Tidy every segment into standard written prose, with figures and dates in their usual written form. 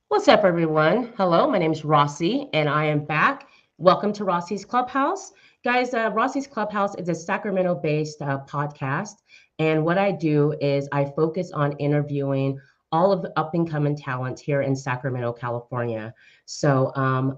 What's up, everyone? Hello, my name is Rossi, and I am back. Welcome to Rossi's Clubhouse. Guys, Rossi's Clubhouse is a Sacramento based podcast. And what I do is I focus on interviewing all of the up and coming talent here in Sacramento, California. So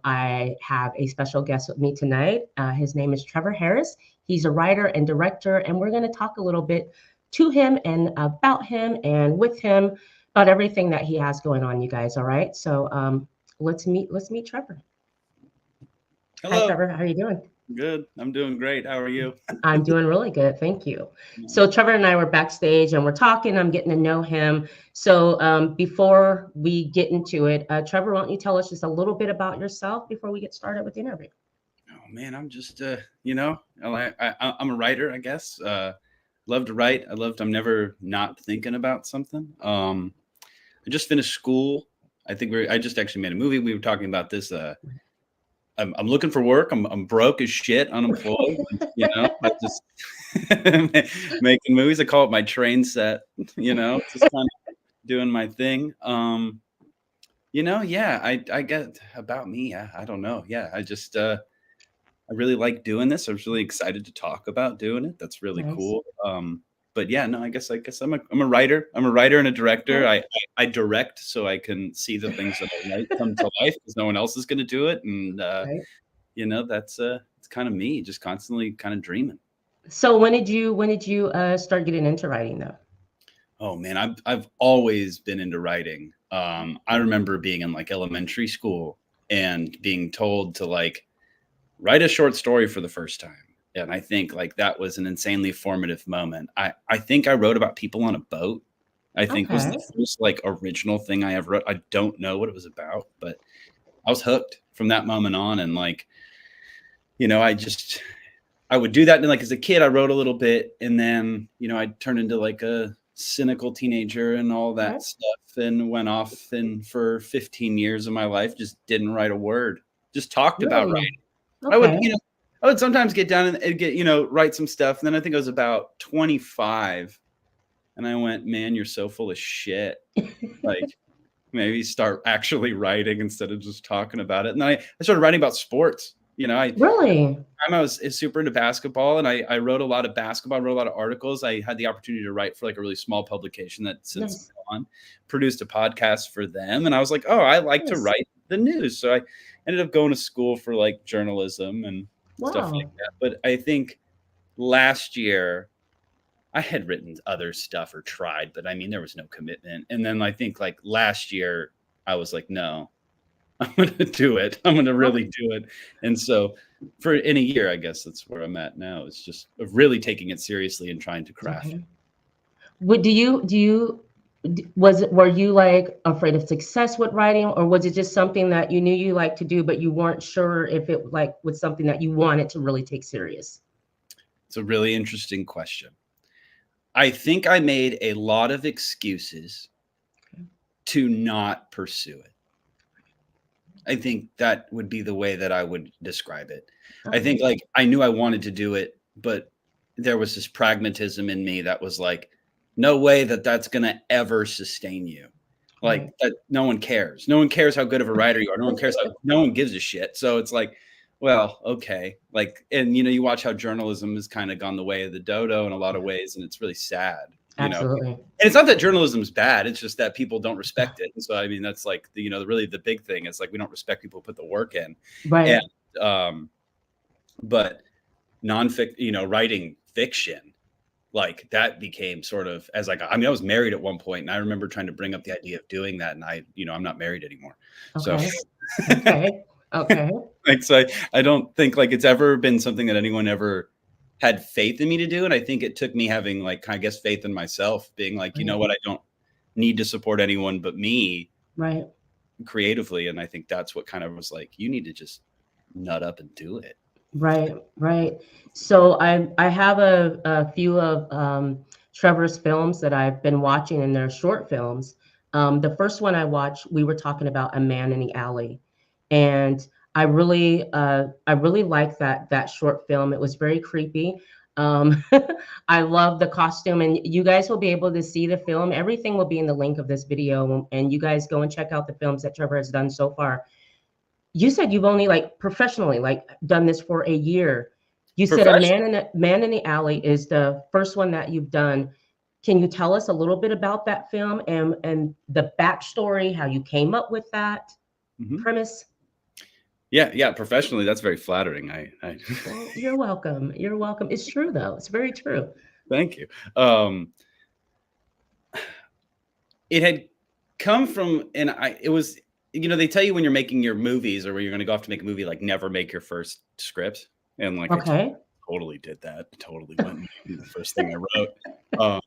I have a special guest with me tonight. His name is Trevor Harris. He's a writer and director, and we're going to talk a little bit to him and about him and with him about everything that he has going on, you guys. All right. So let's meet Trevor. Hi, Hello. Trevor. How are you doing? Good. I'm doing great. How are you? I'm doing really good. Thank you. So Trevor and I were backstage and we're talking. I'm getting to know him. So before we get into it, Trevor, why don't you tell us just a little bit about yourself before we get started with the interview? Oh man, I'm just I'm a writer, I guess. Love to write. I'm never not thinking about something. I just finished school. I just actually made a movie. We were talking about this. I'm looking for work. I'm broke as shit, unemployed. I just making movies. I call it my train set. Just kind of doing my thing. Yeah, I get about me. I don't know. Yeah, I really like doing this. I was really excited to talk about doing it. That's really Nice. cool. But yeah, no, I guess I'm a writer. I'm a writer and a director. Okay. I direct so I can see the things that I write come to life because no one else is going to do it. And Right. that's it's kind of me, just constantly kind of dreaming. So when did you start getting into writing though? Oh man, I've always been into writing. I remember being in like elementary school and being told to like write a short story for the first time. And I think like that was an insanely formative moment. I think I wrote about people on a boat. I think was Okay. the first like original thing I ever wrote. I don't know what it was about, but I was hooked from that moment on. And like, I would do that. And like as a kid, I wrote a little bit and then, I turned into like a cynical teenager and all Okay. that stuff and went off and for 15 years of my life just didn't write a word. Just talked about Really? writing. I would, Okay. I would sometimes get down and get, write some stuff. And then I think I was about 25 and I went, man, you're so full of shit. Like maybe start actually writing instead of just talking about it. And then I started writing about sports. Really? I was super into basketball and I wrote a lot of basketball, I wrote a lot of articles. I had the opportunity to write for like a really small publication that since Nice. gone, produced a podcast for them. And I was like, oh, I like to Nice. write the news. So I ended up going to school for like journalism and stuff like Wow. that. But I think last year I had written other stuff or tried, but I mean, there was no commitment. And then I think like last year I was like, no, I'm going to do it. I'm going to really do it. And so for in a year, I guess that's where I'm at now. It's just really taking it seriously and trying to craft. Okay. Would were you like afraid of success with writing, or was it just something that you knew you liked to do, but you weren't sure if it like was something that you wanted to really take serious? It's a really interesting question. I think I made a lot of excuses to not pursue it. I think that would be the way that I would describe it. I Okay. think like I knew I wanted to do it, but there was this pragmatism in me that was like, no way that that's going to ever sustain you. Like Right. that, no one cares. No one cares how good of a writer you are. No one gives a shit. So it's like, well, okay. Like, and you watch how journalism has kind of gone the way of the dodo in a lot of ways, and it's really sad. Absolutely. And it's not that journalism is bad. It's just that people don't respect it. And so, I mean, that's like really the big thing is like, we don't respect people who put the work in. Right. And, but nonfiction, writing fiction, like that became sort of as like, I mean, I was married at one point and I remember trying to bring up the idea of doing that. And I'm not married anymore. So, Okay. Okay. Okay. like, so I don't think like it's ever been something that anyone ever had faith in me to do. And I think it took me having like, I guess, faith in myself being like, you know Right. what, I don't need to support anyone but me Right. creatively. And I think that's what kind of was like, you need to just nut up and do it. Right. Right. So I have a few of Trevor's films that I've been watching, and they're short films. The first one I watched, we were talking about A Man in the Alley, and I really like that short film. It was very creepy. Um, I love the costume, and you guys will be able to see the film. Everything will be in the link of this video, and you guys go and check out the films that Trevor has done so far. You said you've only like professionally like done this for a year. You said a Professional. man in the alley is the first one that you've done. Can you tell us a little bit about that film and the backstory, how you came up with that premise? Yeah, professionally, that's very flattering. Well, you're welcome. You're welcome. It's true though. It's very true. Thank you. It had come from, and it was, they tell you when you're making your movies or when you're going to go off to make a movie, like never make your first script. And like, Okay. I totally did that. Totally went and did the first thing I wrote.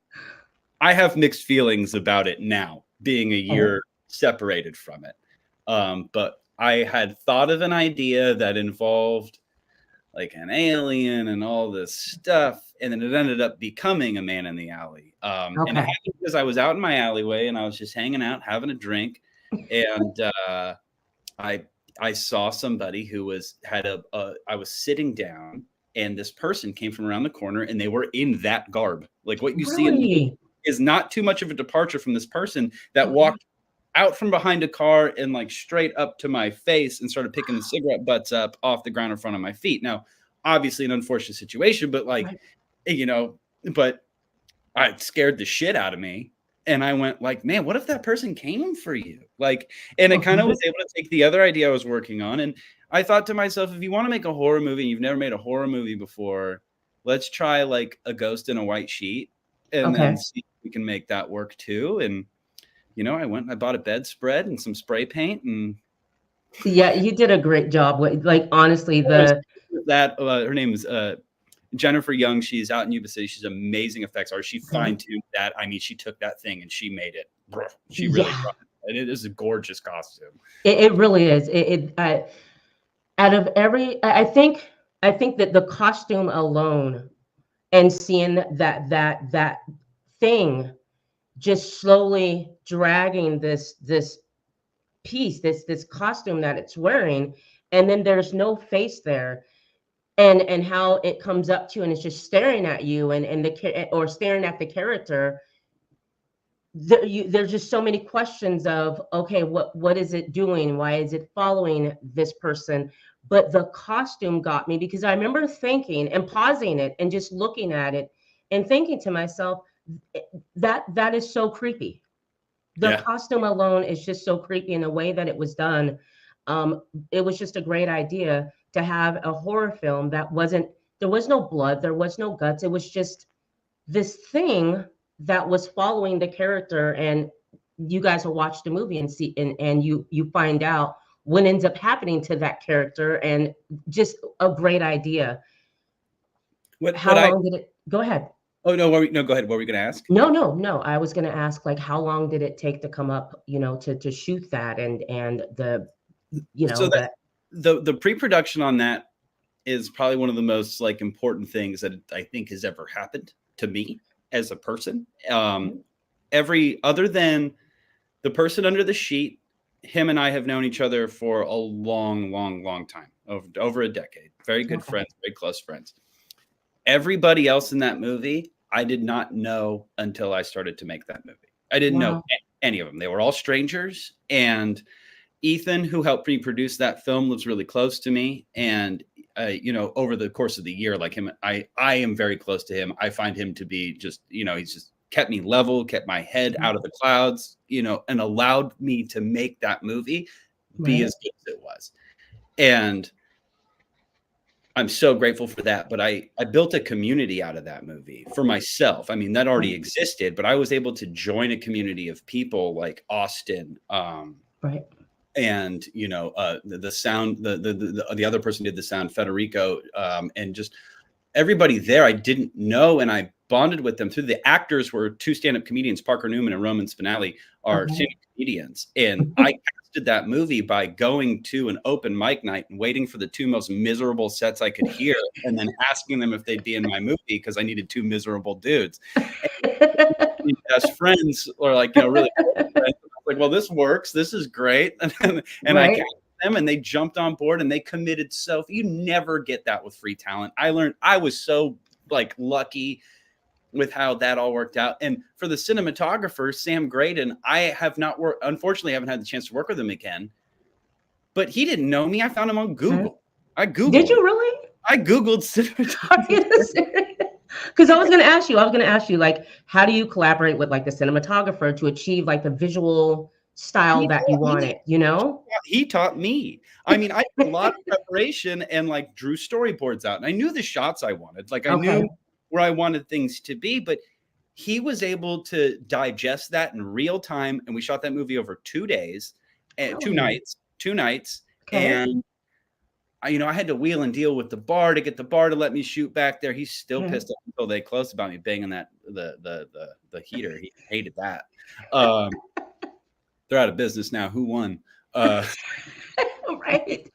I have mixed feelings about it now, being a year separated from it. But I had thought of an idea that involved like an alien and all this stuff. And then it ended up becoming a man in the alley. And it happened because I was out in my alleyway and I was just hanging out, having a drink. And I saw somebody who I was sitting down and this person came from around the corner and they were in that garb. Like what you see in the movie is not too much of a departure from this person that walked out from behind a car and like straight up to my face and started picking the cigarette butts up off the ground in front of my feet. Now, obviously an unfortunate situation, but like, but it scared the shit out of me. And I went like, man, what if that person came for you? Like, and it kind of was able to take the other idea I was working on. And I thought to myself, if you want to make a horror movie and you've never made a horror movie before, let's try like a ghost in a white sheet and then see if we can make that work too. And I went and I bought a bedspread and some spray paint and yeah, you did a great job with, like, honestly, her name is Jennifer Young. She's out in Yuba City. She's amazing effects artist. She fine-tuned that. I mean, she took that thing and she made it. She really brought it. It is a gorgeous costume. It really is. Out of every, I think that the costume alone and seeing that thing just slowly dragging this piece, this costume that it's wearing, and then there's no face there, and how it comes up to you and it's just staring at you or staring at the character. There's just so many questions of, okay, what is it doing? Why is it following this person? But the costume got me because I remember thinking and pausing it and just looking at it and thinking to myself, that is so creepy. The costume alone is just so creepy in the way that it was done. It was just a great idea to have a horror film that there was no blood, there was no guts. It was just this thing that was following the character, and you guys will watch the movie and see, and you find out what ends up happening to that character, and just a great idea. How long did it go ahead? Oh, no, go ahead. What were you going to ask? No. I was going to ask, like, how long did it take to come up, to shoot that and so the pre-production on that is probably one of the most like important things that I think has ever happened to me as a person. Other than the person under the sheet, him and I have known each other for a long time, over a decade. Very good friends, very close friends. Everybody else in that movie, I did not know until I started to make that movie. I didn't know any of them. They were all strangers. And Ethan, who helped me produce that film, lives really close to me. And, over the course of the year, like him, I am very close to him. I find him to be just, he's just kept me level, kept my head out of the clouds, and allowed me to make that movie be as good as it was. And I'm so grateful for that. But I built a community out of that movie for myself. I mean, that already existed, but I was able to join a community of people like Austin, and the sound, the other person did the sound, Federico, and just everybody there I didn't know, and I bonded with them through. The actors were two stand-up comedians, Parker Newman and Roman Spinelli, are stand-up comedians, and I casted that movie by going to an open mic night and waiting for the two most miserable sets I could hear, and then asking them if they'd be in my movie because I needed two miserable dudes. As friends, or like really like, well, this works. This is great, and I cast them, and they jumped on board, and they committed. So you never get that with free talent. I learned. I was so like lucky with how that all worked out. And for the cinematographer, Sam Graydon, I have not worked, unfortunately, I haven't had the chance to work with him again, but he didn't know me. I found him on Google. I Googled Did you it. really? I Googled cinematographer. Because I was going to ask you, like, how do you collaborate with like the cinematographer to achieve like the visual style He that you taught me. wanted, you know? He taught me. I mean, I did a lot of preparation and like drew storyboards out, and I knew the shots I wanted. Like I Okay. knew where I wanted things to be, but he was able to digest that in real time. And we shot that movie over 2 days and Oh, 2 nights. okay. And I had to wheel and deal with the bar to get the bar to let me shoot back there. He's still Okay. pissed off until they close about me banging the heater. He hated that. They're out of business now. Who won? Right.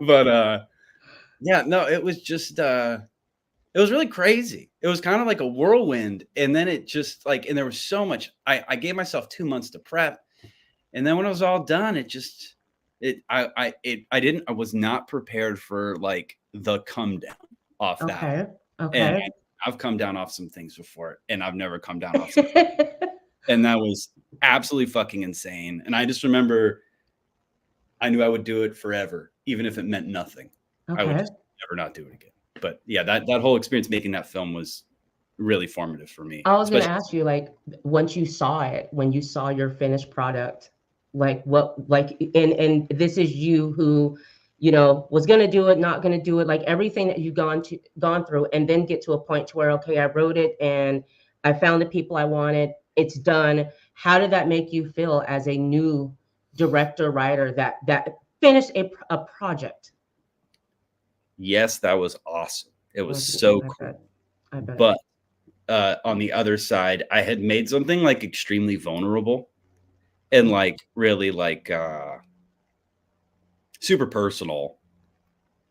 But yeah, no, it was just it was really crazy. It was kind of like a whirlwind, and then it just like, and there was so much. I gave myself 2 months to prep, and then when it was all done, I was not prepared for like the come down off that. Okay. And Okay. I've come down off some things before, and I've never come down off something. And that was absolutely fucking insane. And I just remember I knew I would do it forever, even if it meant nothing. I would Okay. just never not do it again. But yeah, that whole experience making that film was really formative for me. I was going to Especially, ask you, like, once you saw it, when you saw your finished product, like what, like, and this is you who, was going to do it, not going to do it, like everything that you've gone through, and then get to a point to where, okay, I wrote it and I found the people I wanted, it's done. How did that make you feel as a new director, writer that finished a project? yes, that was awesome. It was Wasn't so I cool. bet. I bet. But on the other side, I had made something like extremely vulnerable and like really like super personal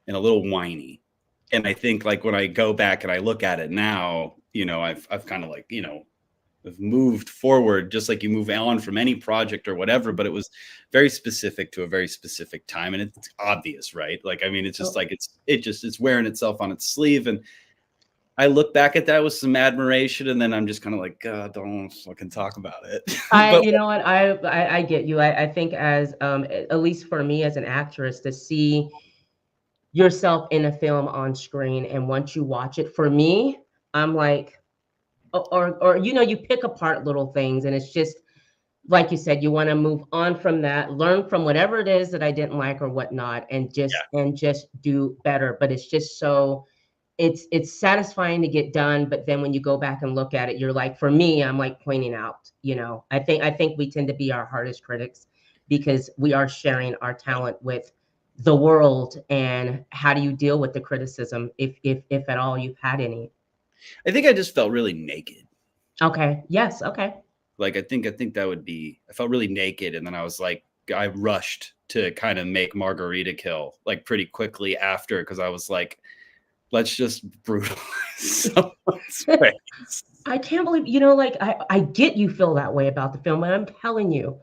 and a little whiny. And I think like when I go back and I look at it now, I've kind of like, have moved forward just like you move on from any project or whatever, but it was very specific to a very specific time. And it's obvious, right? Like, I mean, it's just like, it's wearing itself on its sleeve. And I look back at that with some admiration, and then I'm just kind of like, God, don't fucking talk about it. But You know what, I get you. I think as at least for me as an actress, to see yourself in a film on screen, and once you watch it, for me, I'm like, or you pick apart little things, and it's just like you said, you want to move on from that, learn from whatever it is that I didn't like or whatnot, and just do better. But it's just so it's satisfying to get done, but then when you go back and look at it, you're like, for me, I'm like pointing out, I think we tend to be our hardest critics, because we are sharing our talent with the world. And how do you deal with the criticism, if at all you've had any? I think I just felt really naked. Okay. Yes. Okay. Like I think that would be, I felt really naked, and then I was like, I rushed to kind of make Margarita Kill like pretty quickly after, because I was like, let's just brutalize someone's face. I can't believe, like, I get you feel that way about the film, but I'm telling you,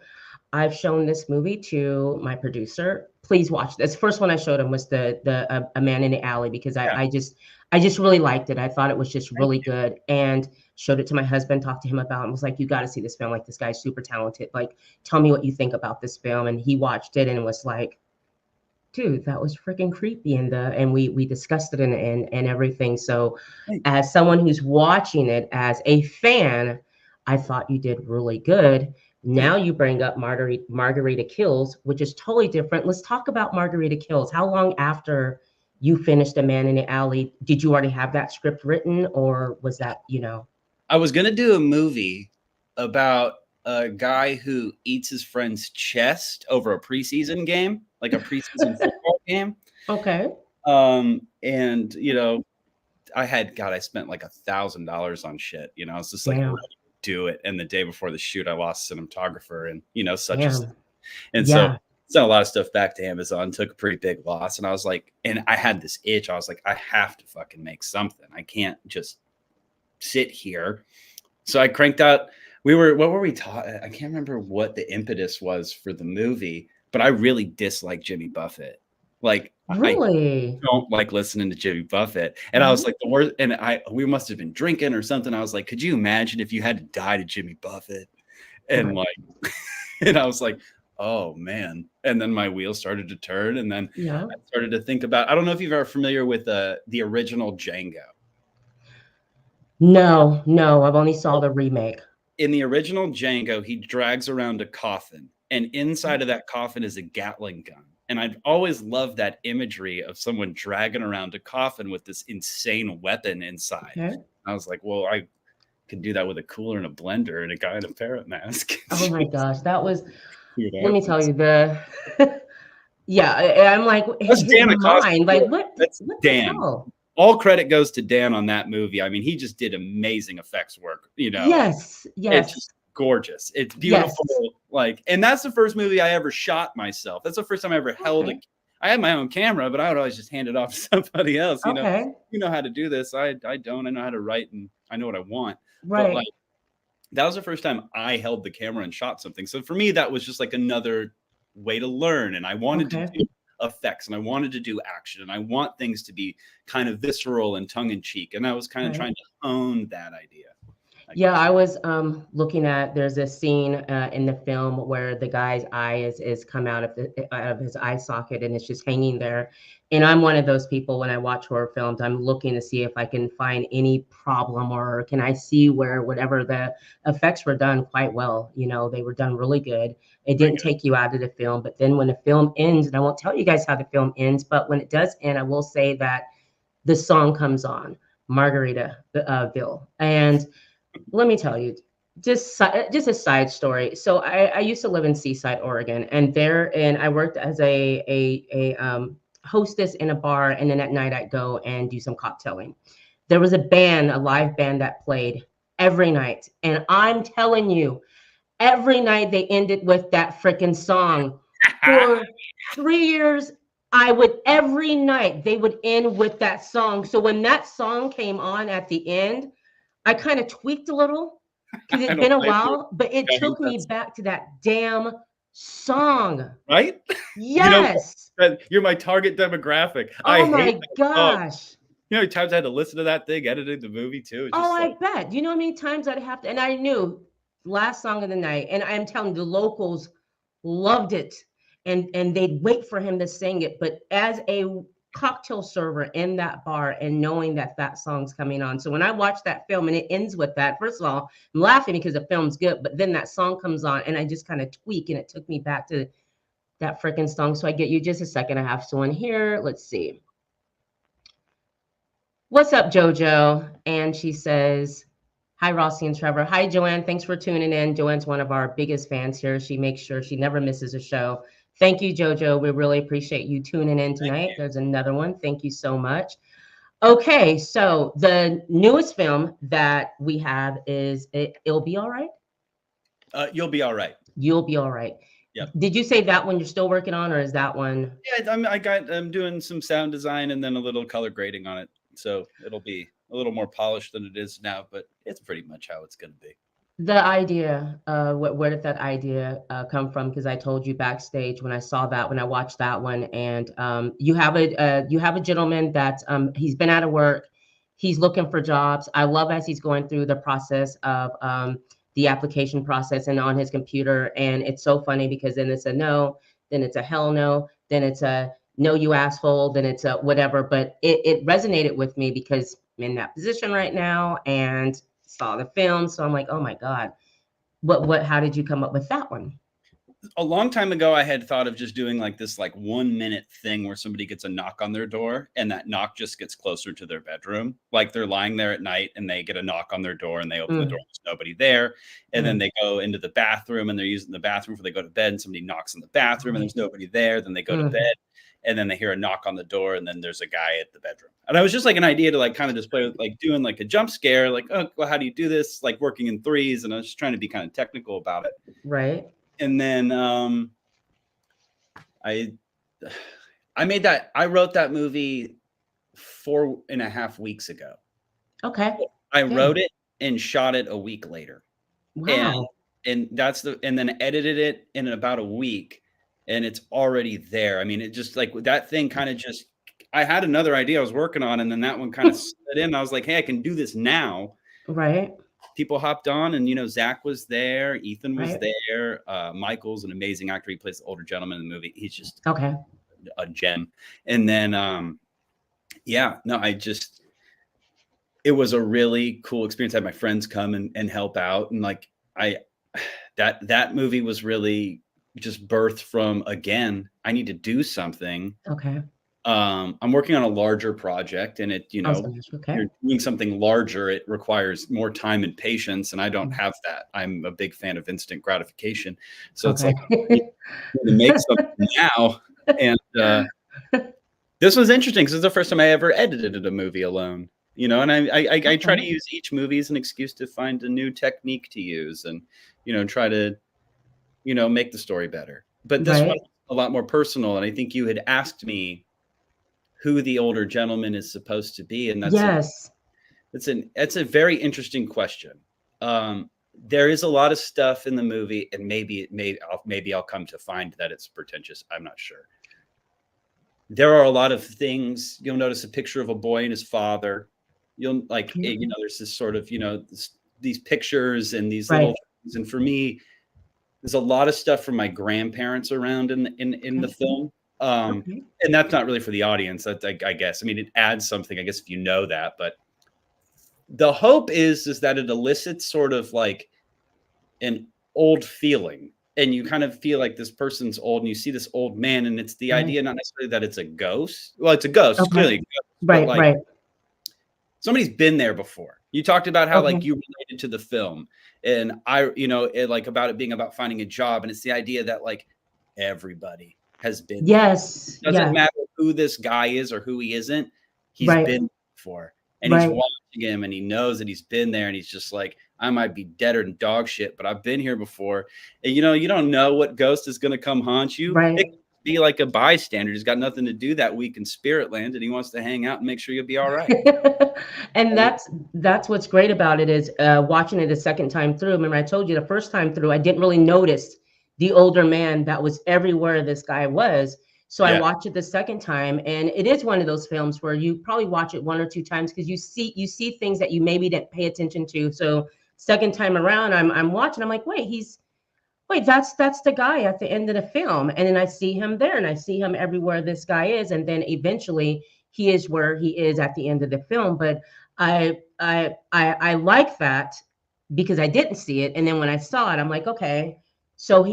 I've shown this movie to my producer. Please watch this. First one I showed him was the A Man in the Alley, because Yeah, I just really liked it. I thought it was just thank really you. good, and showed it to my husband, talked to him about it, and was like, you got to see this film. Like, this guy's super talented. Like, tell me what you think about this film. And he watched it and was like, dude, that was freaking creepy. And we discussed it and everything. So Thank you. as someone who's watching it as a fan, I thought you did really good. Now Thank you. you bring up Margarita Kills, which is totally different. Let's talk about Margarita Kills. How long after you finished A Man in the Alley did you already have that script written, or was that? I was gonna do a movie about a guy who eats his friend's chest over a preseason game, like a preseason football game. Okay. And I spent like $1,000 on shit. I was just like ready Damn. to do it. And the day before the shoot, I lost a cinematographer, and such as, Damn. and so Yeah. sent a lot of stuff back to Amazon, took a pretty big loss. And I was like, and I had this itch. I was like, I have to fucking make something. I can't just sit here. So I cranked out. What were we taught? I can't remember what the impetus was for the movie, but I really disliked Jimmy Buffett. Like I Really? don't like listening to Jimmy Buffett. And I was Mhm. like, the worst, and we must have been drinking or something. I was like, could you imagine if you had to die to Jimmy Buffett? And Right. like, and I was like, oh man. And then my wheels started to turn. And then Yeah. I started to think about, I don't know if you've ever familiar with the original Django. No, no, I've only saw the remake. In the original Django, he drags around a coffin, and inside Mhm. of that coffin is a Gatling gun. And I've always loved that imagery of someone dragging around a coffin with this insane weapon inside. Okay. I was like, well, I could do that with a cooler and a blender and a guy in a parrot mask. Oh my gosh, that was, See what let me tell happens. you, the yeah, I'm like That's his Dan Acosta. mind, like That's what the Dan. hell? All credit goes to Dan on that movie. I mean, he just did amazing effects work. Yes, It's yes, just gorgeous. It's beautiful. yes. Like, and that's the first movie I ever shot myself. That's the first time I ever held Okay, I had my own camera, but I would always just hand it off to somebody else. okay, You know how to do this. I don't. I know how to write and I know what I want. But right, like that was the first time I held the camera and shot something. So for me, that was just like another way to learn. And I wanted to okay, do effects and I wanted to do action and I want things to be kind of visceral and tongue in cheek. And I was kind of right. trying to hone that idea, I Yeah, guess. I was looking at, there's a scene in the film where the guy's eye is come out of his eye socket and it's just hanging there. And I'm one of those people when I watch horror films, I'm looking to see if I can find any problem or can I see where whatever the effects were done quite well. They were done really good. It Very didn't good. take you out of the film, but then when the film ends, and I won't tell you guys how the film ends, but when it does end, I will say that the song comes on, Margaritaville, and let me tell you, just a side story. So I used to live in Seaside, Oregon, and I worked as a hostess in a bar, and then at night I'd go and do some cocktailing. There was a live band that played every night, and I'm telling you, every night they ended with that freaking song. For 3 years, I would every night they would end with that song. So when that song came on at the end, I kind of tweaked a little because I it's don't been a blame you. while, but it I hate took me that back to that damn song. right? You know, Yes. you're my target demographic. I Oh hate my that song. gosh. You know how many times I had to listen to that thing editing the movie too? It's Oh, just I like, bet. You know how many times I'd have to, and I knew last song of the night, and I'm telling you, the locals loved it, and they'd wait for him to sing it. But as a cocktail server in that bar, and knowing that that song's coming on, so when I watch that film and it ends with that, first of all, I'm laughing because the film's good, but then that song comes on, and I just kind of tweak, and it took me back to that freaking song. So I get you just a second. I have someone here. Let's see. What's up, JoJo? And she says, hi, Rossi and Trevor. Hi, Joanne. Thanks for tuning in. Joanne's one of our biggest fans here. She makes sure she never misses a show. Thank you, JoJo. We really appreciate you tuning in thank tonight. you. There's another one. Thank you so much. Okay, so the newest film that we have is It'll Be All Right. You'll be all right. You'll Be All Right. Yep. Did you say that one you're still working on, or is that one? Yeah, I'm doing some sound design and then a little color grading on it, so it'll be a little more polished than it is now, but it's pretty much how it's going to be. The idea, where did that idea come from? Because I told you backstage when I saw that, when I watched that one, and you have a gentleman that he's been out of work, he's looking for jobs. I love as he's going through the process of the application process and on his computer, and it's so funny because then it's a no, then it's a hell no, then it's a no you asshole, then it's a whatever. But it resonated with me because I'm in that position right now, and saw the film. So I'm like, oh my God, how did you come up with that one? A long time ago, I had thought of just doing like this like 1 minute thing where somebody gets a knock on their door and that knock just gets closer to their bedroom. Like they're lying there at night and they get a knock on their door and they open the door, there's nobody there. And then they go into the bathroom and they're using the bathroom before they go to bed and somebody knocks on the bathroom and there's nobody there. Then they go to bed and then they hear a knock on the door and then there's a guy at the bedroom. And I was just like an idea to like kind of display with like doing like a jump scare, like, oh, well, how do you do this? Like working in threes. And I was just trying to be kind of technical about it. Right. And then I wrote that movie 4.5 weeks ago. Okay. I Okay. wrote it and shot it a week later. Wow. And then edited it in about a week. and it's already there. I mean, it just like that thing kind of just, I had another idea I was working on, and then that one kind of slid in. I was like, hey, I can do this now. Right. People hopped on, and, you know, Zach was there. Ethan was Right. there. Michael's an amazing actor. He plays the older gentleman in the movie. He's just Okay. a gem. And then, yeah, no, it was a really cool experience. I had my friends come and help out. And like, that movie was really just birthed from, again, I need to do something. Okay. I'm working on a larger project, and it, you know, Okay. you're doing something larger, it requires more time and patience, and I don't have that. I'm a big fan of instant gratification. So it's like, I need to make something now. And this was interesting because it's the first time I ever edited a movie alone, you know, and I try to use each movie as an excuse to find a new technique to use and, you know, try to, you know, make the story better. But this one was a lot more personal. And I think you had asked me who the older gentleman is supposed to be. And that's it's a very interesting question. There is a lot of stuff in the movie, and maybe I'll come to find that it's pretentious. I'm not sure. There are a lot of things. You'll notice a picture of a boy and his father. You'll like, you know, there's this sort of, you know, these pictures and these little things. And for me, there's a lot of stuff from my grandparents around in the film. And that's not really for the audience. That's, I guess, I mean, it adds something, I guess, if you know that, but the hope is that it elicits sort of like an old feeling, and you kind of feel like this person's old, and you see this old man, and it's the idea, not necessarily that it's a ghost. Well, it's a ghost, it's clearly a ghost, but like somebody's been there before. You talked about how like you related to the film, and I, you know, like about it being about finding a job, and it's the idea that like everybody has been there. It doesn't matter who this guy is or who he isn't. He's been before, and he's watching him, and he knows that he's been there, and he's just like, I might be deader than dog shit, but I've been here before. And you know, you don't know what ghost is going to come haunt you. It could be like a bystander who's got nothing to do that week in Spirit Land, and he wants to hang out and make sure you'll be all right. And that's what's great about it is watching it a second time through. Remember, I told you the first time through, I didn't really notice the older man that was everywhere this guy was. So I watched it the second time, and it is one of those films where you probably watch it 1 or 2 times because you see things that you maybe didn't pay attention to. So second time around, I'm watching, I'm like, wait, that's the guy at the end of the film. And then I see him there, and I see him everywhere this guy is, and then eventually he is where he is at the end of the film. But I like that because I didn't see it, and then when I saw it, I'm like, okay. So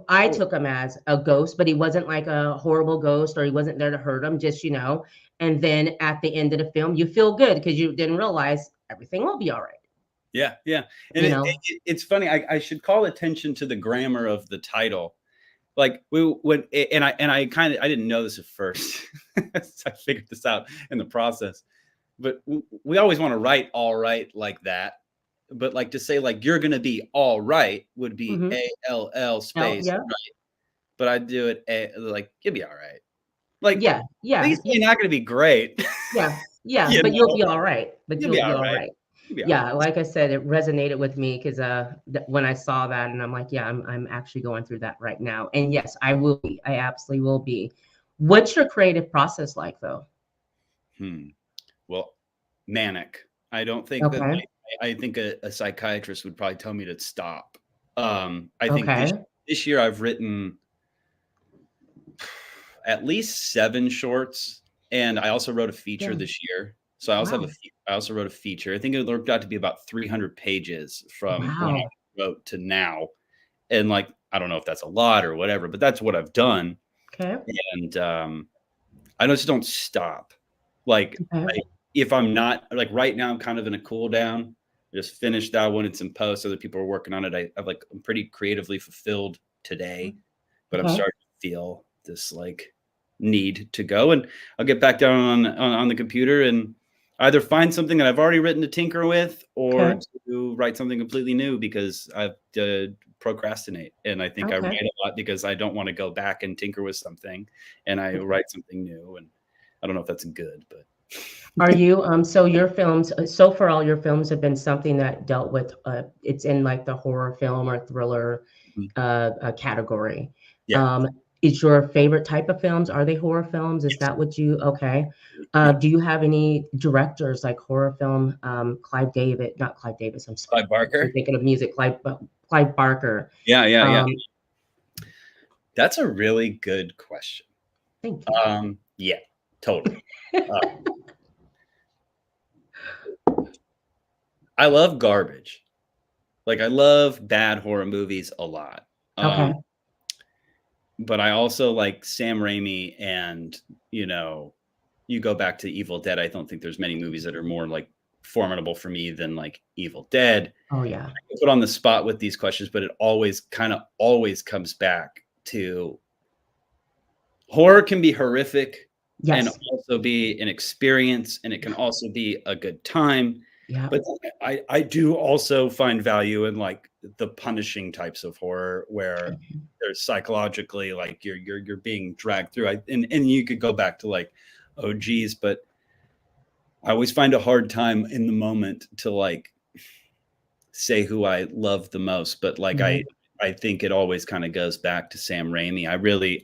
I took him as a ghost, but he wasn't like a horrible ghost, or he wasn't there to hurt him, just, you know. And then at the end of the film, you feel good because you didn't realize everything will be all right. Yeah. And it's funny. I should call attention to the grammar of the title. Like I didn't know this at first. I figured this out in the process. But we always want to write all right like that. But like to say like you're gonna be all right would be ALL space right. But I do it like you'll be all right. Like yeah. At least you're not gonna be great. Yeah. But you'll be all right. But you'll be all right. Yeah, like I said, it resonated with me because when I saw that, and I'm like, yeah, I'm actually going through that right now. And yes, I will be. I absolutely will be. What's your creative process like, though? Well, manic. I don't think that. I think a psychiatrist would probably tell me to stop. I think this year I've written at least 7 shorts, and I also wrote a feature this year. So I also wrote a feature. I think it worked out to be about 300 pages from when I wrote to now. And like, I don't know if that's a lot or whatever, but that's what I've done. Okay. And I just don't stop. Like if I'm not like right now, I'm kind of in a cool down. I just finished that one. It's in post. Other people are working on it. I'm pretty creatively fulfilled today, but I'm starting to feel this like need to go, and I'll get back down on the computer and either find something that I've already written to tinker with, or to write something completely new because I've procrastinate. And I think I write a lot because I don't want to go back and tinker with something, and I write something new. And I don't know if that's good, but. Are you so your films so far all your films have been something that dealt with it's in like the horror film or thriller category. is your favorite type of films? Are they horror films? Is Yes. that what you okay? Yeah. Do you have any directors like horror film? Clive David, not Clive Davis. I'm sorry. Clive I'm Barker. thinking of music. Clive Barker. Yeah, yeah, yeah. Um, That's a really good question. thank you. Yeah, totally. Uh, I love garbage. Like I love bad horror movies a lot. Okay. But I also like Sam Raimi, and you go back to Evil Dead. I don't think there's many movies that are more like formidable for me than like Evil Dead. Oh yeah. I get put on the spot with these questions, but it always comes back to horror can be horrific and Yes. also be an experience, and it can also be a good time. Yeah. But I do also find value in like the punishing types of horror where there's psychologically like you're being dragged through. And you could go back to like, oh geez, but I always find a hard time in the moment to like say who I love the most. But like I think it always kind of goes back to Sam Raimi.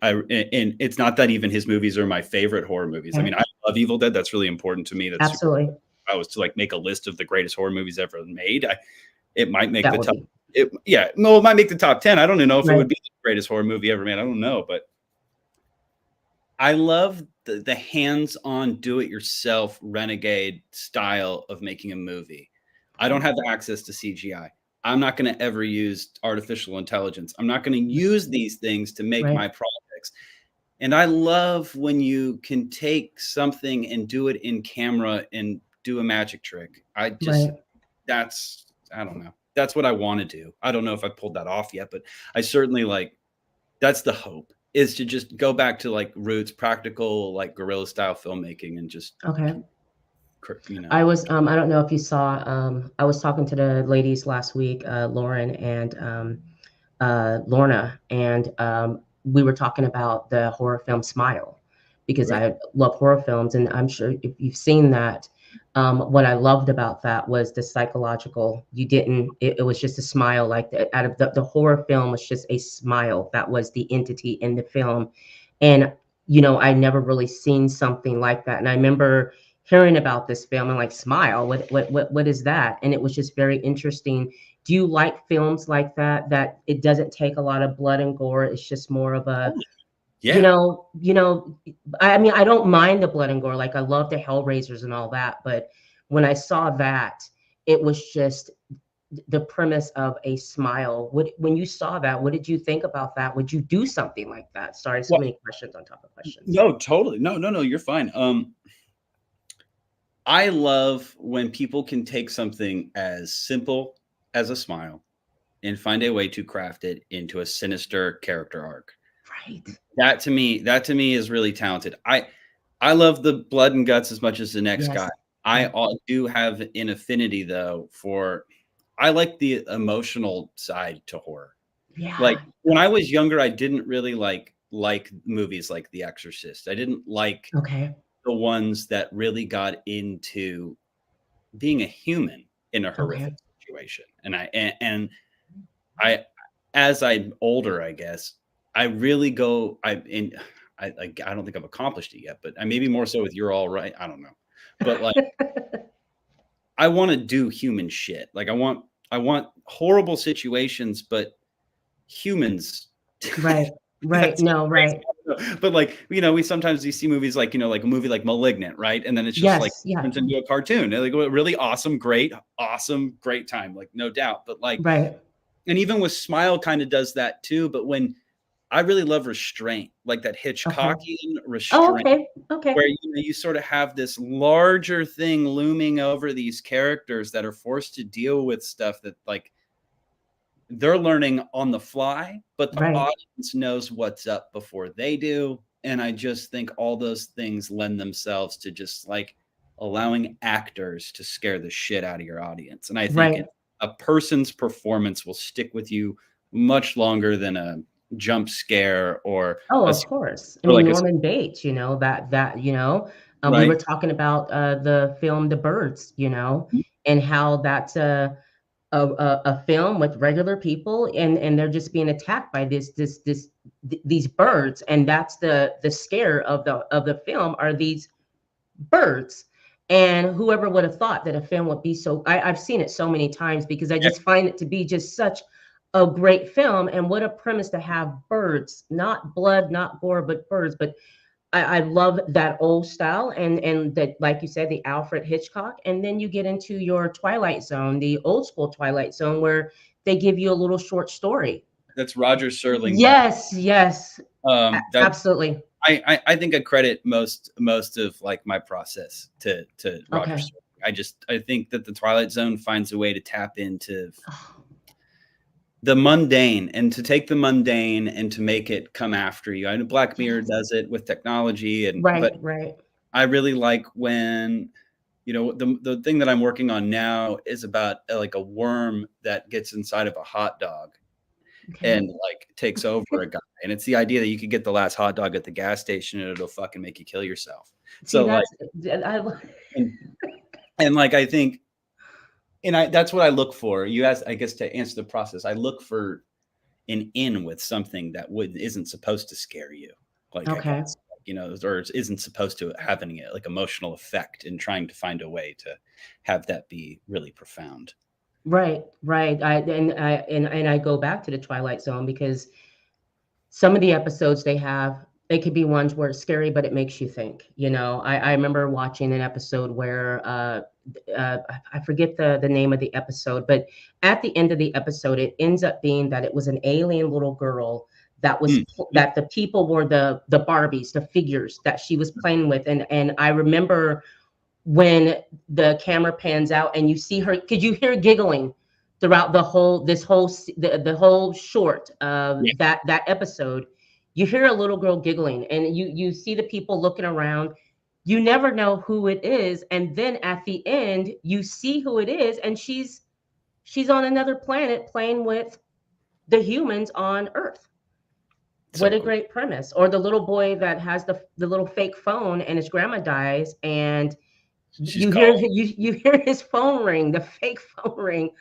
And it's not that even his movies are my favorite horror movies. I mean, I love Evil Dead. That's really important to me. That's super. Absolutely. If I was to like make a list of the greatest horror movies ever made, it might make That the would top. be It might make the top 10. I don't even know if it right. would be the greatest horror movie ever made. I don't know, but I love the hands-on, do-it-yourself renegade style of making a movie. I don't have access to CGI. I'm not going to ever use artificial intelligence. I'm not going to use these things to make Right. my projects. And I love when you can take something and do it in camera and do a magic trick. I don't know. That's what I want to do. I don't know if I pulled that off yet, but I certainly like, that's the hope, is to just go back to like roots, practical, like guerrilla style filmmaking, and just, Okay. you know. I was I don't know if you saw I was talking to the ladies last week, Lauren and Lorna, and we were talking about the horror film Smile because Right. I love horror films, and I'm sure if you've seen that, what I loved about that was the psychological. You didn't. It was just a smile. Like out of the horror film was just a smile. That was the entity in the film, and I never really seen something like that. And I remember hearing about this film and like, Smile. What is that? And it was just very interesting. Do you like films like that, that it doesn't take a lot of blood and gore? It's just more of a, Yeah. I mean, I don't mind the blood and gore. Like I love the Hellraisers and all that. But when I saw that, it was just the premise of a smile. When you saw that, what did you think about that? Would you do something like that? Sorry, so Well, many questions on top of questions. no, totally. No, you're fine. I love when people can take something as simple as a smile and find a way to craft it into a sinister character arc. Right. That to me is really talented. I love the blood and guts as much as the next Yes. guy. I do have an affinity though I like the emotional side to horror. Yeah. Like when I was younger, I didn't really like movies like The Exorcist. I didn't like Okay. the ones that really got into being a human in a horrific situation. And I as I'm older, I guess, I really go I don't think I've accomplished it yet, but I maybe more so with You're All Right. I don't know. But like I want to do human shit. Like I want horrible situations, but humans. Right. Right. No, right. But like, we sometimes see movies like, like a movie like Malignant, right? And then it's just like Yes. Yeah. turns into a cartoon. And like a really awesome, great time, like no doubt. But like, Right. and even with Smile kind of does that too. But when I really love restraint, like that Hitchcockian restraint. Oh, okay. Okay. Where you sort of have this larger thing looming over these characters that are forced to deal with stuff that like they're learning on the fly, but the Right. audience knows what's up before they do. And I just think all those things lend themselves to just like allowing actors to scare the shit out of your audience. And I think a person's performance will stick with you much longer than a jump scare or of course. I mean, like Norman Bates, we were talking about the film The Birds, and how that's a film with regular people, and they're just being attacked by these birds, and that's the scare of the film, are these birds. And whoever would have thought that a film would be so, I've seen it so many times because I Yeah, just find it to be just such a great film. And what a premise to have birds, not blood, not gore, but birds. But I love that old style, and that, like you said, the Alfred Hitchcock. And then you get into your Twilight Zone, the old school Twilight Zone, where they give you a little short story. that's Roger Serling. Yes, yes, That absolutely. I think I credit most of like my process to Roger Okay. Serling. I think that the Twilight Zone finds a way to tap into the mundane, and to take the mundane and to make it come after you. I know Black Mirror Yes. does it with technology, Right, but right. I really like when, the thing that I'm working on now is about like a worm that gets inside of a hot dog Okay. and like takes over a guy. And it's the idea that you could get the last hot dog at the gas station and it'll fucking make you kill yourself. See, So like, that's I and, and like, I think, that's what I look for. You asked, I guess, to answer the process, I look for an in with something that isn't supposed to scare you. Like, I okay. guess, or isn't supposed to have any like emotional effect, in trying to find a way to have that be really profound. Right, right. I go back to the Twilight Zone because some of the episodes they have, they could be ones where it's scary, but it makes you think. I remember watching an episode where I forget the name of the episode, but at the end of the episode, it ends up being that it was an alien little girl Mm-hmm. that the people were the Barbies, the figures that she was playing with, and I remember when the camera pans out and you see her, could you hear giggling throughout the whole short of Yeah. that episode? You hear a little girl giggling, and you see the people looking around. You never know who it is, and then at the end you see who it is, and she's on another planet playing with the humans on Earth. So What a cool. great premise. Or the little boy that has the little fake phone, and his grandma dies, and She's you hear his phone ring, the fake phone ring.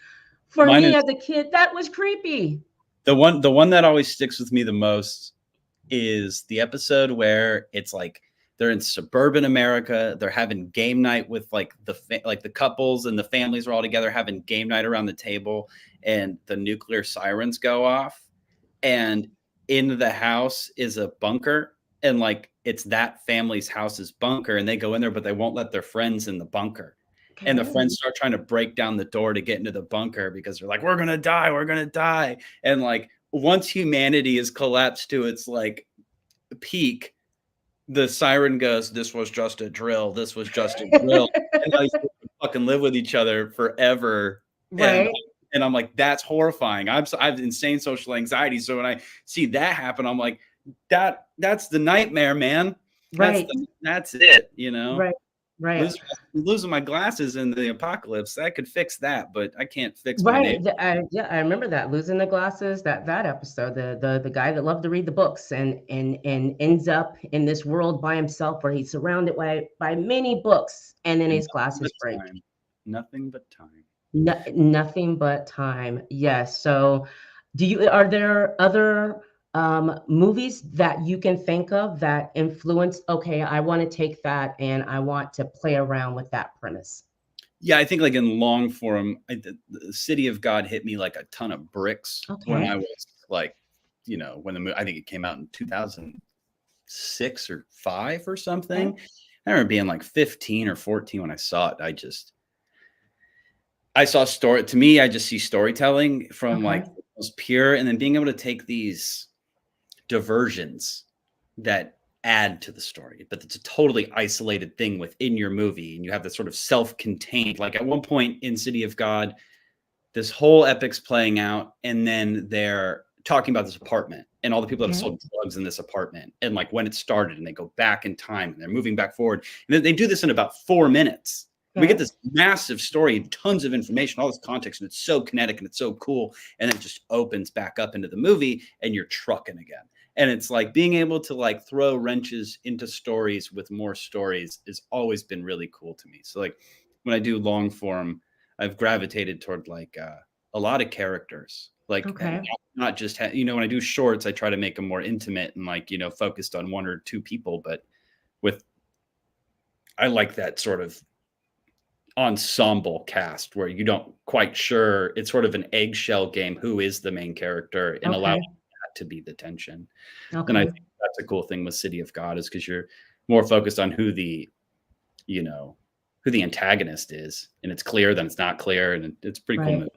For mine me is as a kid, that was creepy. the one that always sticks with me the most is the episode where it's like they're in suburban America. They're having game night with like the couples, and the families are all together having game night around the table, and the nuclear sirens go off, and in the house is a bunker, and like it's that family's house's bunker, and they go in there, but they won't let their friends in the bunker. And the Okay. friends start trying to break down the door to get into the bunker because they're like, we're gonna die, we're gonna die. And like, once humanity is collapsed to its like peak, the siren goes, this was just a drill, this was just a drill. And now these people fucking live with each other forever. and Right, and I'm like, that's horrifying. I have insane social anxiety, so when I see that happen, I'm like, that's the nightmare, man. right, That's it, you know. right, right, Losing my glasses in the apocalypse, that could fix that, but I can't fix my neighbor. right. Yeah, I remember that, losing the glasses. That episode, the guy that loved to read the books, and ends up in this world by himself, where he's surrounded by many books, and then And his nothing but glasses break. time. Nothing but time. No, nothing but time. Yes. So, are there other movies that you can think of that influence? Okay, I want to take that and I want to play around with that premise. Yeah, I think like in long form, the City of God hit me like a ton of bricks when Okay. I was like, when I think it came out in 2006 or 5 or Okay. something. I remember being like 15 or 14 when I saw it. I saw story to me. I just see storytelling from like Okay. the most pure, and then being able to take these diversions that add to the story, but it's a totally isolated thing within your movie, and you have this sort of self-contained. Like at one point in City of God, this whole epic's playing out, and then they're talking about this apartment and all the people that have Okay. sold drugs in this apartment, and like when it started, and they go back in time and they're moving back forward, and they do this in about 4 minutes. We get Okay. this massive story, tons of information, all this context, and it's so kinetic and it's so cool. And then it just opens back up into the movie, and you're trucking again. And it's like being able to like throw wrenches into stories with more stories has always been really cool to me. So like when I do long form, I've gravitated toward like a lot of characters, like Okay. not just you know, when I do shorts, I try to make them more intimate and like, you know, focused on one or two people. But with I like that sort of ensemble cast where you don't quite sure, it's sort of an eggshell game, who is the main character, and allow Okay. that to be the tension. And I Okay. think that's a cool thing with City of God, is because you're more focused on who the, you know, who the antagonist is, and it's clear, then it's not clear, and it's a pretty cool Right. movie.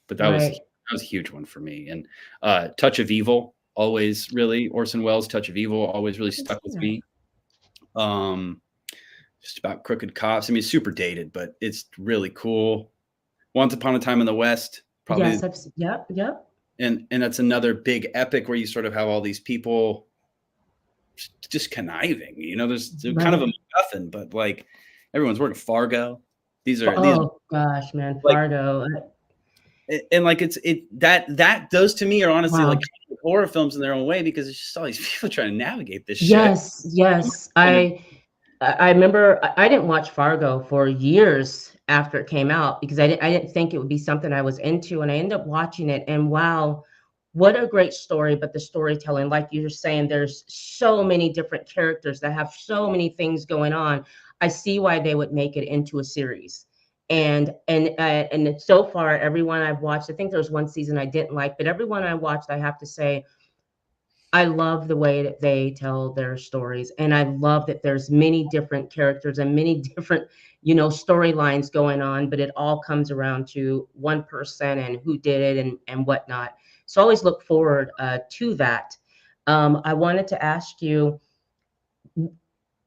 But Right. that was a huge one for me. And Touch of Evil, always really, Orson Welles' Touch of Evil always really Let's stuck see with that. me. Just about crooked cops. I mean, it's super dated, but it's really cool. Once Upon a Time in the West, Yes, probably, yep, yep. and that's another big epic where you sort of have all these people just conniving. You know, there's kind of a Right. MacGuffin, but like everyone's working. Fargo. These Oh gosh, man, like, Fargo. and like that those to me are honestly like Wow. horror films in their own way, because it's just all these people trying to navigate this shit. Yes, yes. I remember I didn't watch Fargo for years after it came out because I didn't think it would be something I was into, and I ended up watching it, and wow, what a great story. But the storytelling, like you're saying, there's so many different characters that have so many things going on. I see why they would make it into a series. And so far, everyone I've watched, I think there was one season I didn't like, but everyone I watched, I have to say, I love the way that they tell their stories, and I love that there's many different characters and many different, storylines going on, but it all comes around to one person and who did it and whatnot. So I always look forward to that. I wanted to ask you,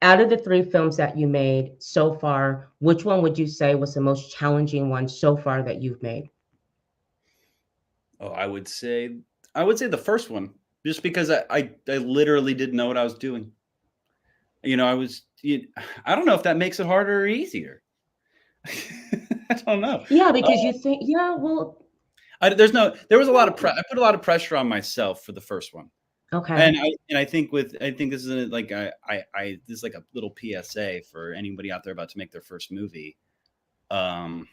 out of the three films that you made so far, which one would you say was the most challenging one so far that you've made? Oh, I would say the first one, just because I literally didn't know what I was doing. You know, I don't know if that makes it harder or easier. I don't know. Yeah, because you think, yeah, well, There was a lot of I put a lot of pressure on myself for the first one. okay, And I think this is like this is like a little PSA for anybody out there about to make their first movie. Um,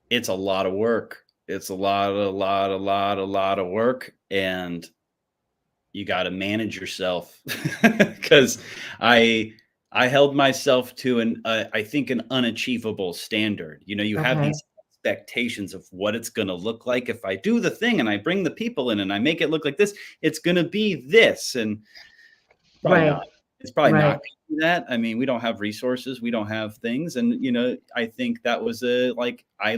it's a lot of work. It's a lot of work, and you got to manage yourself, because I I held myself to I think an unachievable standard. You know, you have okay, these expectations of what it's going to look like if I do the thing and I bring the people in and I make it look like this. It's going to be this, and probably right, not. It's probably not right. gonna be that. I mean, we don't have resources, we don't have things, and you know, I think that was a like I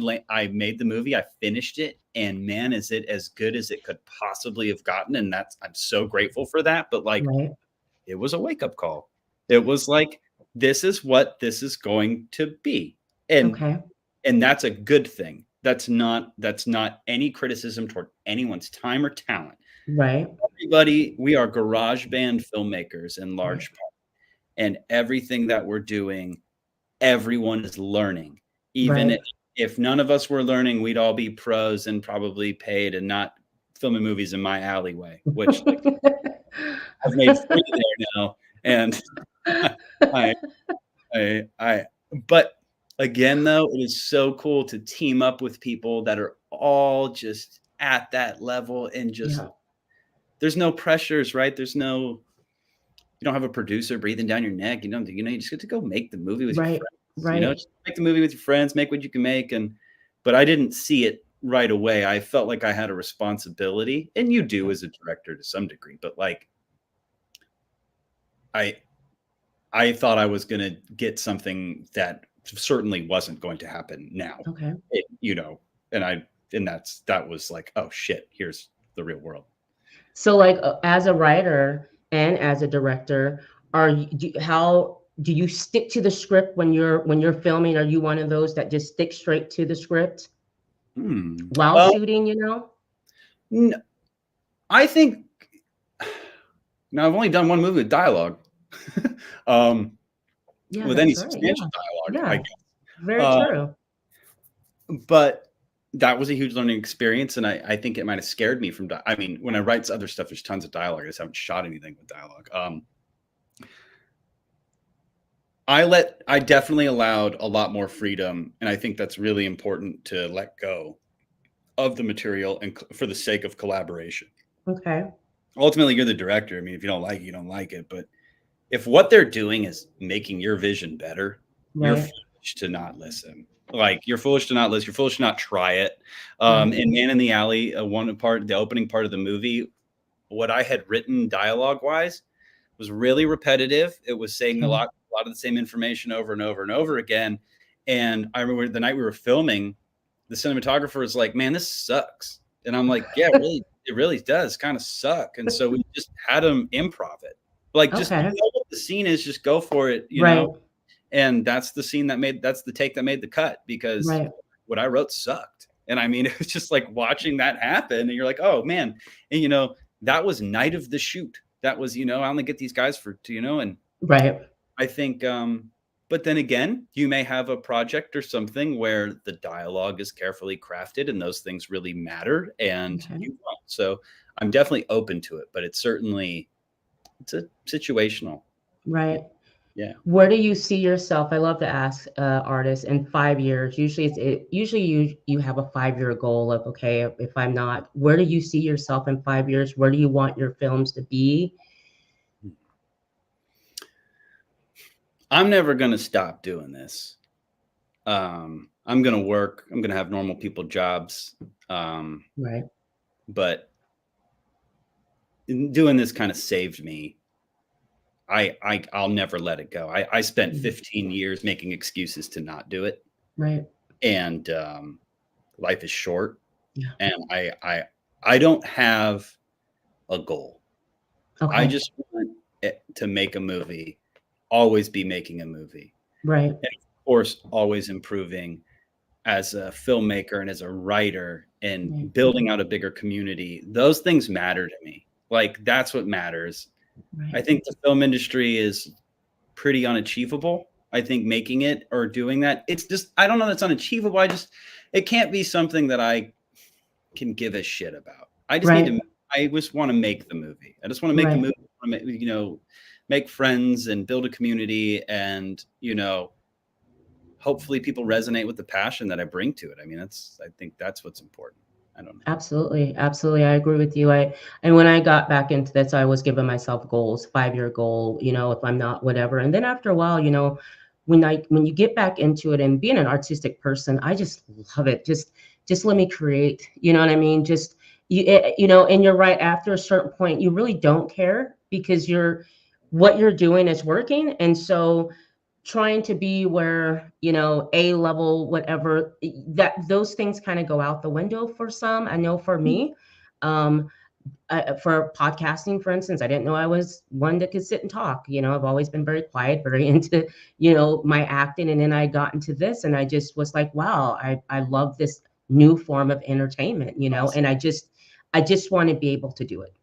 made the movie, I finished it, and man, is it as good as it could possibly have gotten, and that's I'm so grateful for that. But like, Right. it was a wake up call. It was like, this is what this is going to be, and Okay. that's a good thing. That's not any criticism toward anyone's time or talent. Right. Everybody, we are garage band filmmakers in Right. large part, and everything that we're doing, everyone is learning. Even Right. if none of us were learning, we'd all be pros and probably paid and not filming movies in my alleyway, which like, I've made 3 there now, and I I but again, though, it is so cool to team up with people that are all just at that level, and just Yeah. there's no pressures, right? You don't have a producer breathing down your neck. You just get to go make the movie with your Right. friends. You know, Right. just make the movie with your friends, make what you can make. But I didn't see it right away. I felt like I had a responsibility, and you do as a director to some degree. But like, I I thought I was gonna get something that certainly wasn't going to happen now. Okay. You know, and that was like, oh shit, here's the real world. So, like, as a writer and as a director, how do you stick to the script when you're filming? Are you one of those that just stick straight to the script Hmm. while shooting, you know? N- I think now I've only done one movie with dialogue. um, Yeah, with any that's right. substantial Yeah. dialogue, I Yeah. guess. Very Uh, true. but that was a huge learning experience, and I think it might have scared me from. I mean, when I write other stuff, there's tons of dialogue. I just haven't shot anything with dialogue. I definitely allowed a lot more freedom, and I think that's really important to let go of the material and for the sake of collaboration. Okay. Ultimately, you're the director. I mean, if you don't like it, you don't like it. But if what they're doing is making your vision better, you're Right. foolish to not listen. Like you're foolish to not listen. You're foolish to not try it. Right. In Man in the Alley, the opening part of the movie, what I had written dialogue wise was really repetitive. It was saying Okay. a lot of the same information over and over and over again. And I remember the night we were filming, the cinematographer was like, "Man, this sucks." And I'm like, "Yeah, it really does kind of suck." And so we just had him improv it. Like, just you Okay. know what the scene is, just go for it, you Right. know. And that's the scene that's the take that made the cut because Right. what I wrote sucked. And I mean, it was just like watching that happen, and you're like, "Oh man!" And you know, that was night of the shoot. That was, you know, I only get these guys for, you know, and Right. I think, but then again, you may have a project or something where the dialogue is carefully crafted and those things really matter and Okay. you won't. So I'm definitely open to it, but it's a situational. Yeah. Right. Yeah. Where do you see yourself? I love to ask artists in 5 years. Usually, usually you have a 5 year goal of okay, if I'm not, where do you see yourself in 5 years? Where do you want your films to be? I'm never going to stop doing this. I'm going to work. I'm going to have normal people jobs. Right. But doing this kind of saved me. I'll never let it go. I spent Mhm. 15 years making excuses to not do it. Right. And life is short, Yeah. and I don't have a goal. I Okay. just want it to make a movie, always be making a movie, Right. and of course, always improving as a filmmaker and as a writer and Right. building out a bigger community. Those things matter to me. Like that's what matters. I Right. think the film industry is pretty unachievable. I think making it or doing that, it's just I don't know that's unachievable. It can't be something that I can give a shit about. Right. I just want to make the movie. I just want to make the Right. movie, you know, make friends and build a community and, you know, hopefully people resonate with the passion that I bring to it. I mean, I think that's what's important. I don't know. Absolutely, absolutely. I agree with you. And when I got back into this, I was giving myself goals, 5 year goal, if I'm not whatever. And then after a while, when you get back into it and being an artistic person, I just love it. Just let me create. You know what I mean? And you're right. After a certain point, you really don't care because what you're doing is working. And so trying to be where A level whatever, that those things kind of go out the window for some. I know for me, um for podcasting, for instance, I didn't know I was one that could sit and talk. I've always been very quiet, very into my acting, and then I got into this and I just was like, wow, I love this new form of entertainment, Awesome. and I just want to be able to do it.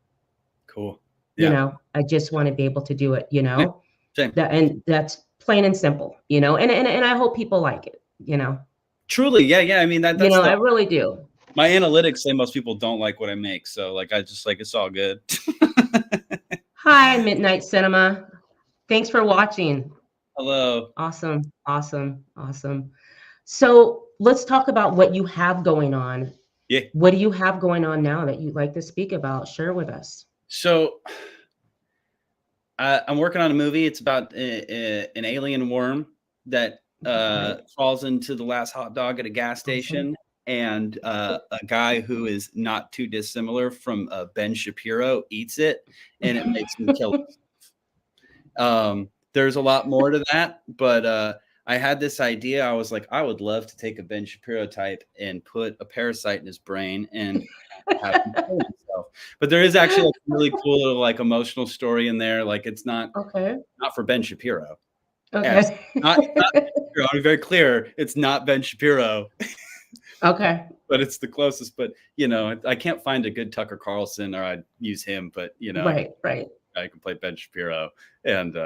Cool. Yeah. I just want to be able to do it, Same. Same. and that's plain and simple, and I hope people like it. Truly. Yeah. Yeah. I mean, that's I the really do. my analytics say most people don't like what I make. So like I just like it's all good. Hi, Midnight Cinema. Thanks for watching. Hello. Awesome, awesome, awesome. So let's talk about what you have going on. Yeah. What do you have going on now that you'd like to speak about? Share with us. So I'm working on a movie. It's about an alien worm that Right. falls into the last hot dog at a gas Awesome. station, and a guy who is not too dissimilar from Ben Shapiro eats it, and it makes him kill himself. There's a lot more to that, but I had this idea. I was like, I would love to take a Ben Shapiro type and put a parasite in his brain and have him kill himself. But there is actually like a really cool little like emotional story in there. Like it's Okay. not for Ben Shapiro. Yes, Okay. not Ben Shapiro. I'll be very clear. It's not Ben Shapiro, Okay. but it's the closest. But you know, I can't find a good Tucker Carlson, or I'd use him. But you know, Right. Right. I can play Ben Shapiro, and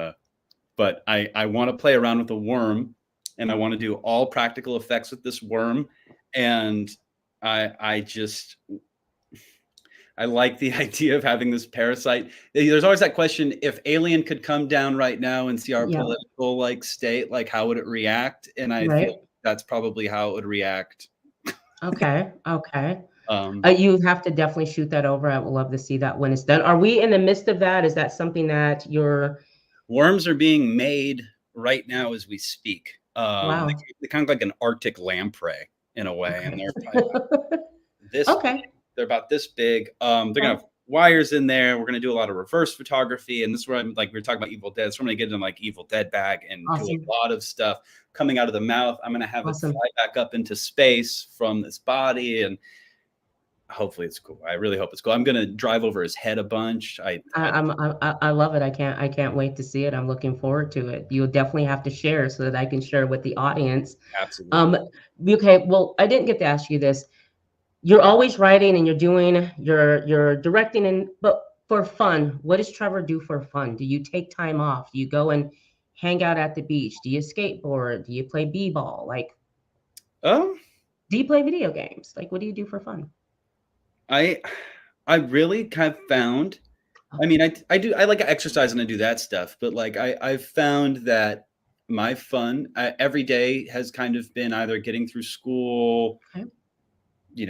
but I want to play around with a worm, and I want to do all practical effects with this worm, and I just I like the idea of having this parasite. There's always that question: if alien could come down right now and see our Yeah. political like state, like how would it react? And I feel Right. like that's probably how it would react. Okay. Okay. Um, You have to definitely shoot that over. I would love to see that when it's done. Are we in the midst of that? Is that something that you're Worms are being made right now as we speak. wow. They're kind of like an Arctic lamprey in a way, and Okay. they're about this big. Okay. They're about this big. They're gonna Okay. have wires in there. We're gonna do a lot of reverse photography, and this is where I'm like we were talking about Evil Dead. So I'm gonna get in like Evil Dead bag and do a Awesome. lot of stuff coming out of the mouth. I'm gonna have it Awesome. fly back up into space from this body, and hopefully it's cool. I really hope it's cool. I'm gonna drive over his head a bunch. I love it. I can't wait to see it. I'm looking forward to it. You'll definitely have to share so that I can share with the audience. Absolutely. Um, okay, well, I didn't get to ask you this. You're always writing and you're directing but for fun, what does Trevor do for fun? Do you take time off? Do you go and hang out at the beach? Do you skateboard? Do you play b-ball? Like, Um, do you play video games? Like, what do you do for fun? I I really kind of found. I mean, I like exercise and I do that stuff, but like I've found that my fun every day has kind of been either getting through school, Okay.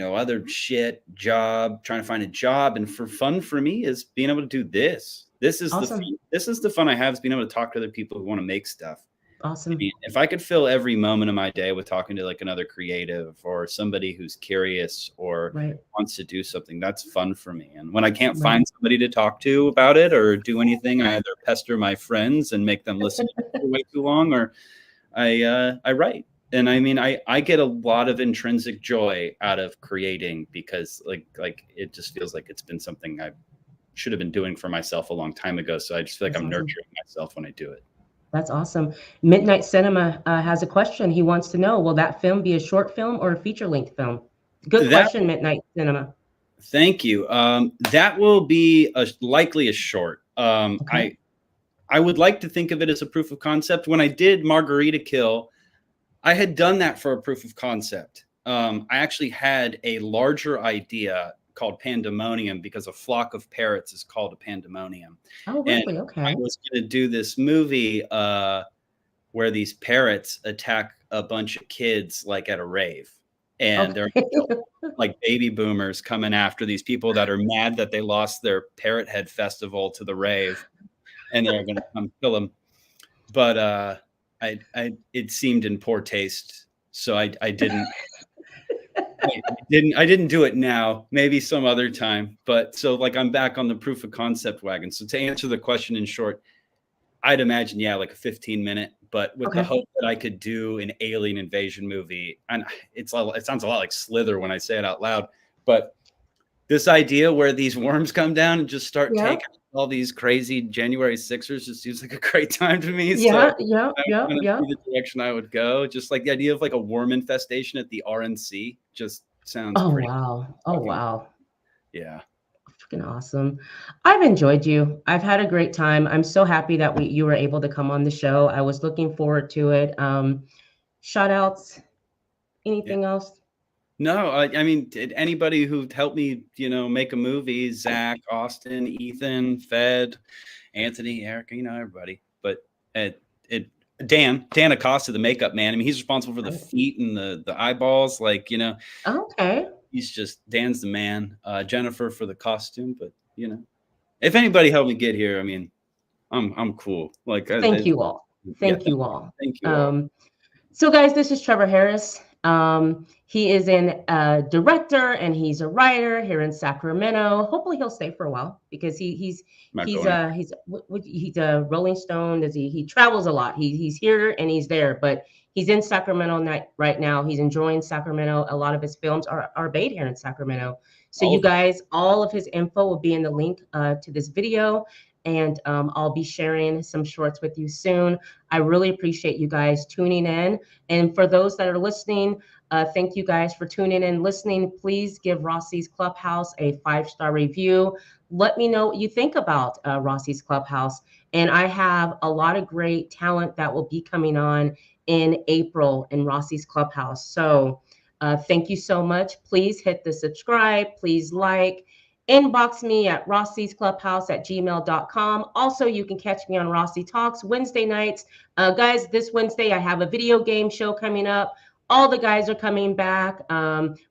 other shit, job, trying to find a job, and for fun for me is being able to do this. Awesome. This is the fun I have is being able to talk to other people who want to make stuff. I Awesome. mean, if I could fill every moment of my day with talking to like another creative or somebody who's curious or Right. wants to do something, that's fun for me. And when I can't Right. find somebody to talk to about it or do anything, I either pester my friends and make them listen for way too long, or I write. And I mean, I get a lot of intrinsic joy out of creating because like it just feels like it's been something I should have been doing for myself a long time ago. So I just feel like That's I'm awesome. nurturing myself when I do it. That's awesome. Midnight Cinema has a question. He wants to know, will that film be a short film or a feature-length film? Good That question, Midnight Cinema. Thank you. That will be likely a short. Okay. I would like to think of it as a proof of concept. When I did Margarita Kill, I had done that for a proof of concept. I actually had a larger idea called Pandemonium because a flock of parrots is called a pandemonium. Oh, And really? I Okay. was going to do this movie where these parrots attack a bunch of kids like at a rave. And they're Okay. like baby boomers coming after these people that are mad that they lost their Parrot Head festival to the rave, and they're going to come kill them. But it seemed in poor taste, so I didn't. I didn't do it now. Maybe some other time. But so like I'm back on the proof of concept wagon. So to answer the question in short, I'd imagine like a 15-minute, but with the Okay. hope that I could do an alien invasion movie. And it sounds a lot like Slither when I say it out loud, but this idea where these worms come down and just start Yeah. taking all these crazy January Sixers just seems like a great time to me. So Yeah. Yeah. that's Yeah. kind of Yeah. the direction I would go. Just like the idea of like a worm infestation at the RNC just sounds Oh, pretty wow. Oh, fucking, wow. yeah. Freaking awesome. I've enjoyed you. I've had a great time. I'm so happy that you were able to come on the show. I was looking forward to it. Shout outs, Yeah. anything else? No, I mean, anybody who helped me, make a movie, Zach, Austin, Ethan, Fed, Anthony, Erica, everybody. But it Dan Acosta, the makeup man. I mean, he's responsible for the feet and the eyeballs. Like, Okay. Dan's the man. Jennifer for the costume. But if anybody helped me get here, I mean, I'm cool. Like, Thank you all. yeah, Thank you all. thank you all. So guys, this is Trevor Harris. He is a director and he's a writer here in Sacramento. Hopefully he'll stay for a while because he's a Rolling Stone. He travels a lot. He's here and he's there, but he's in Sacramento right now. He's enjoying Sacramento. A lot of his films are made here in Sacramento. So you guys, all of his info will be in the link to this video. And I'll be sharing some shorts with you soon. I really appreciate you guys tuning in. And for those that are listening, thank you guys for tuning in and listening. Please give Rossi's Clubhouse a 5-star review. Let me know what you think about Rossi's Clubhouse. And I have a lot of great talent that will be coming on in April in Rossi's Clubhouse. So thank you so much. Please hit the subscribe. Please like. Inbox me at rossiesclubhouse@gmail.com. Also, you can catch me on Rossi Talks Wednesday nights. Guys, this Wednesday I have a video game show coming up. All the guys are coming back.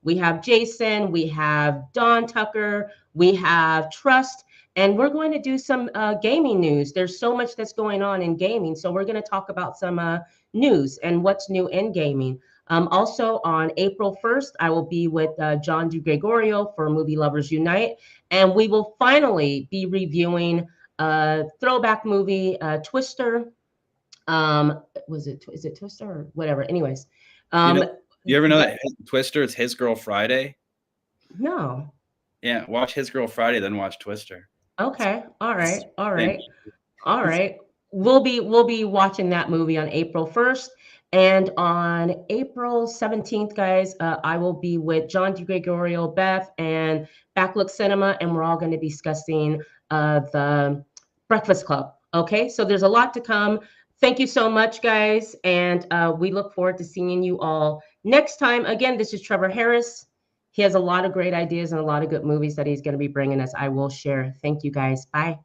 We have Jason, we have Don Tucker, we have Trust, and we're going to do some gaming news. There's so much that's going on in gaming, so we're going to talk about some news and what's new in gaming. Also on April 1st, I will be with John DeGregorio for Movie Lovers Unite, and we will finally be reviewing a throwback movie, Twister. Is it Twister or whatever? Anyways, you ever know that Twister is His Girl Friday? No. Yeah, watch His Girl Friday, then watch Twister. Okay. All right. All right. All right. We'll be watching that movie on April 1st. And on April 17th, guys, I will be with John DeGregorio, Beth, and Backlook Cinema, and we're all going to be discussing the Breakfast Club. Okay, so there's a lot to come. Thank you so much, guys, and we look forward to seeing you all next time. Again, this is Trevor Harris. He has a lot of great ideas and a lot of good movies that he's going to be bringing us. I will share. Thank you, guys. Bye.